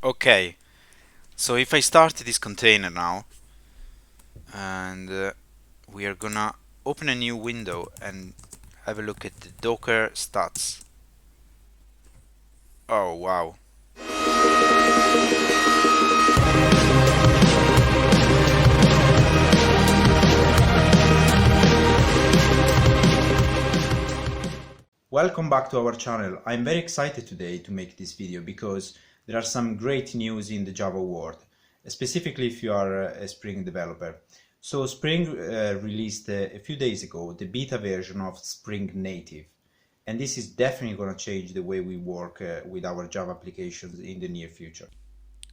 Okay, so if I start this container now, and we are gonna open a new window and have a look at the Docker stats. Oh wow. Welcome back to our channel. I'm very excited today to make this video because there are some great news in the Java world, specifically if you are a Spring developer. So Spring released a few days ago the beta version of Spring Native, and this is definitely going to change the way we work with our Java applications in the near future.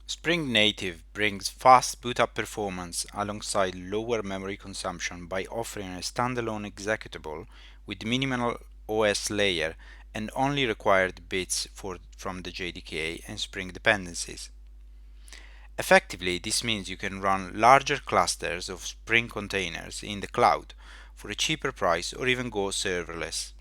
Spring Native brings fast boot up performance alongside lower memory consumption by offering a standalone executable with minimal OS layer and only required bits from the JDK and Spring dependencies. Effectively, this means you can run larger clusters of Spring containers in the cloud for a cheaper price or even go serverless.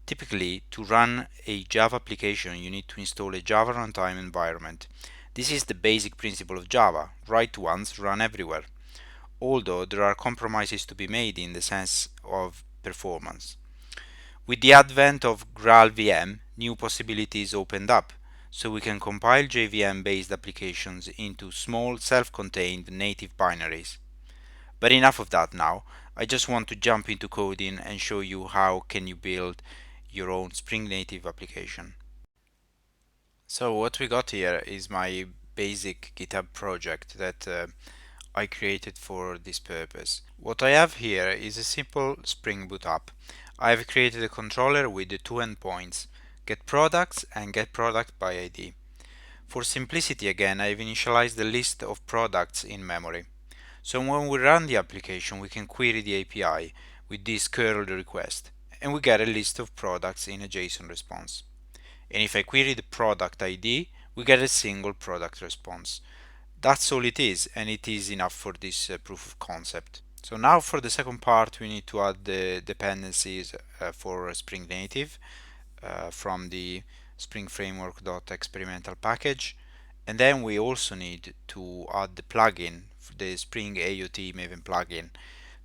Typically, to run a Java application, you need to install a Java runtime environment. This is the basic principle of Java: write once, run everywhere, although there are compromises to be made in the sense of performance. With the advent of GraalVM, new possibilities opened up, so we can compile JVM-based applications into small self-contained native binaries. But enough of that now. I just want to jump into coding and show you how can you build your own Spring Native application. So what we got here is my basic GitHub project that I created for this purpose. What I have here is a simple Spring Boot app. I have created a controller with the two endpoints, getProducts and getProductById. For simplicity again, I've initialized the list of products in memory. So when we run the application, we can query the API with this curl request, and we get a list of products in a JSON response. And if I query the product ID, we get a single product response. That's all it is, and it is enough for this proof of concept. So now for the second part, we need to add the dependencies for Spring Native from the Spring Framework.experimental package. And then we also need to add the plugin, the Spring AOT Maven plugin,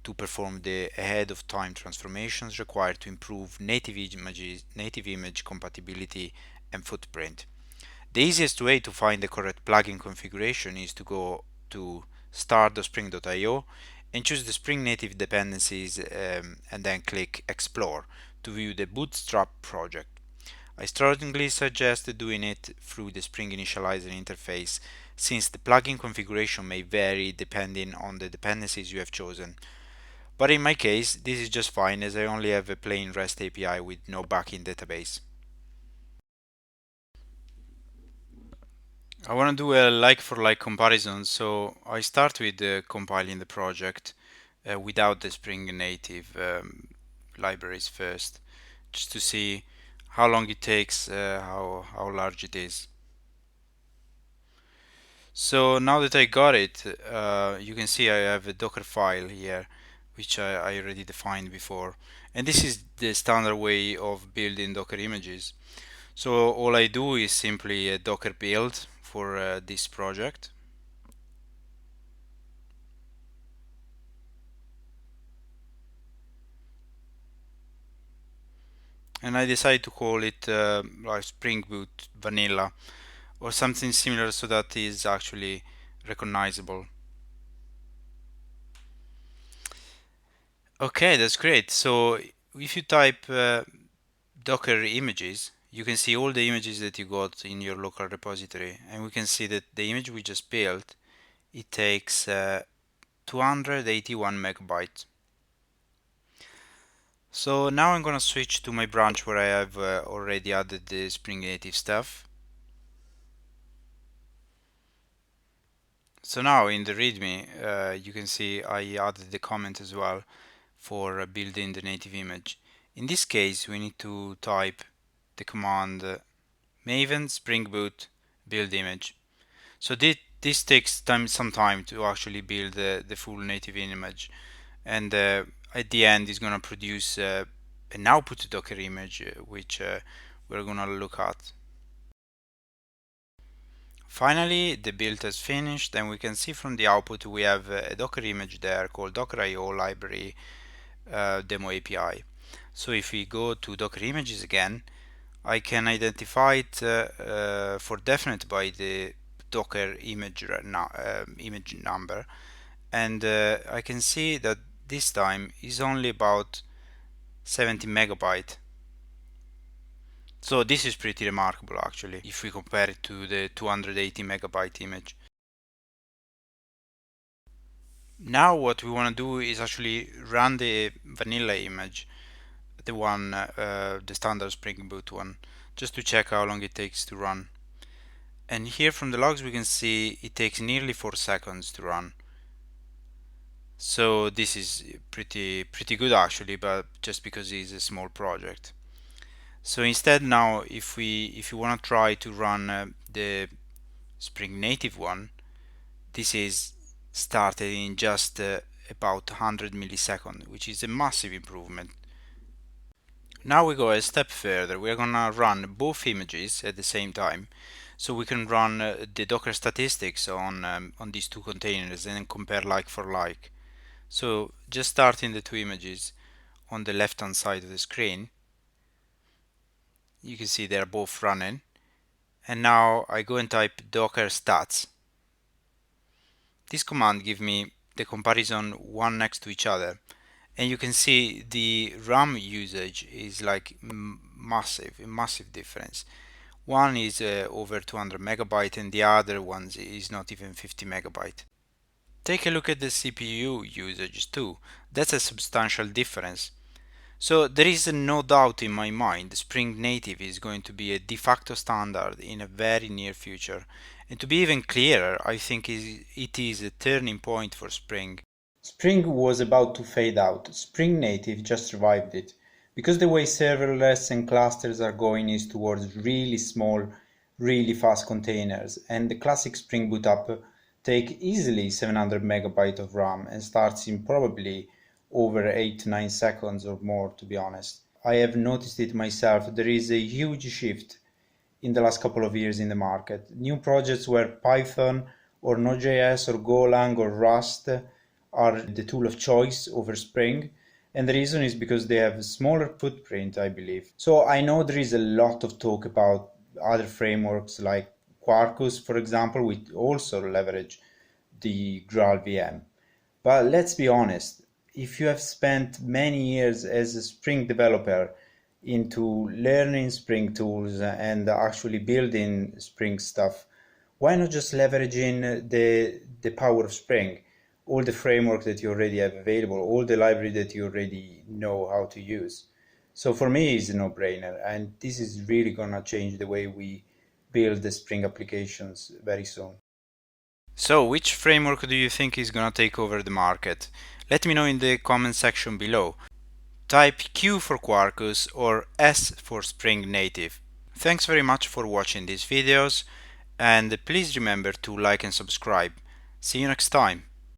to perform the ahead of time transformations required to improve native image compatibility and footprint. The easiest way to find the correct plugin configuration is to go to start.spring.io and choose the Spring Native dependencies and then click Explore to view the Bootstrap project. I strongly suggest doing it through the Spring Initialiser interface, since the plugin configuration may vary depending on the dependencies you have chosen. But in my case, this is just fine as I only have a plain REST API with no backend database. I want to do a like for like comparison, so I start with compiling the project without the Spring Native libraries first, just to see how long it takes, how large it is. So now that I got it, you can see I have a Docker file here, which I already defined before. And this is the standard way of building Docker images. So all I do is simply a Docker build for this project. And I decide to call it like Spring Boot Vanilla or something similar so that is actually recognizable. Okay, that's great. So if you type Docker images, you can see all the images that you got in your local repository, and we can see that the image we just built, it takes 281 megabytes. So now I'm gonna switch to my branch where I have already added the Spring Native stuff. So now in the README, you can see I added the comment as well for building the native image. In this case, we need to type the command maven spring boot build image. So this takes some time to actually build the full native image, and at the end is going to produce an output Docker image, which we're going to look at. Finally, the build has finished, and we can see from the output we have a Docker image there called Docker.io library demo API. So if we go to Docker images again, I can identify it for definite by the Docker image number, and I can see that this time is only about 70 megabyte. So this is pretty remarkable actually if we compare it to the 280 megabyte image. Now what we want to do is actually run the vanilla image, the standard Spring Boot one, just to check how long it takes to run. And here from the logs we can see it takes nearly 4 seconds to run. So this is pretty good actually, but just because it's a small project. So instead now if you want to try to run the Spring Native one, this is started in just about 100 milliseconds, which is a massive improvement. Now we go a step further. We're gonna run both images at the same time, so we can run the Docker statistics on these two containers and then compare like for like. So just starting the two images on the left hand side of the screen, you can see they're both running. And now I go and type docker stats. This command gives me the comparison one next to each other, and you can see the RAM usage is like massive, a massive difference. One is over 200 megabyte and the other one is not even 50 megabyte. Take a look at the CPU usage too. That's a substantial difference. So there is no doubt in my mind Spring Native is going to be a de facto standard in a very near future. And to be even clearer, I think it is a turning point for Spring. Spring was about to fade out. Spring Native just revived it. Because the way serverless and clusters are going is towards really small, really fast containers, and the classic Spring Boot up take easily 700 megabyte of RAM and starts in probably over 8 to 9 seconds or more, to be honest. I have noticed it myself. There is a huge shift in the last couple of years in the market. New projects where Python or Node.js or Golang or Rust are the tool of choice over Spring. And the reason is because they have a smaller footprint, I believe. So I know there is a lot of talk about other frameworks like Quarkus, for example, which also leverage the Graal VM. But let's be honest, if you have spent many years as a Spring developer into learning Spring tools and actually building Spring stuff, why not just leveraging the power of Spring? All the framework that you already have available, all the library that you already know how to use. So for me, it's a no-brainer, and this is really gonna change the way we build the Spring applications very soon. So, which framework do you think is gonna take over the market? Let me know in the comment section below. Type Q for Quarkus or S for Spring Native. Thanks very much for watching these videos, and please remember to like and subscribe. See you next time.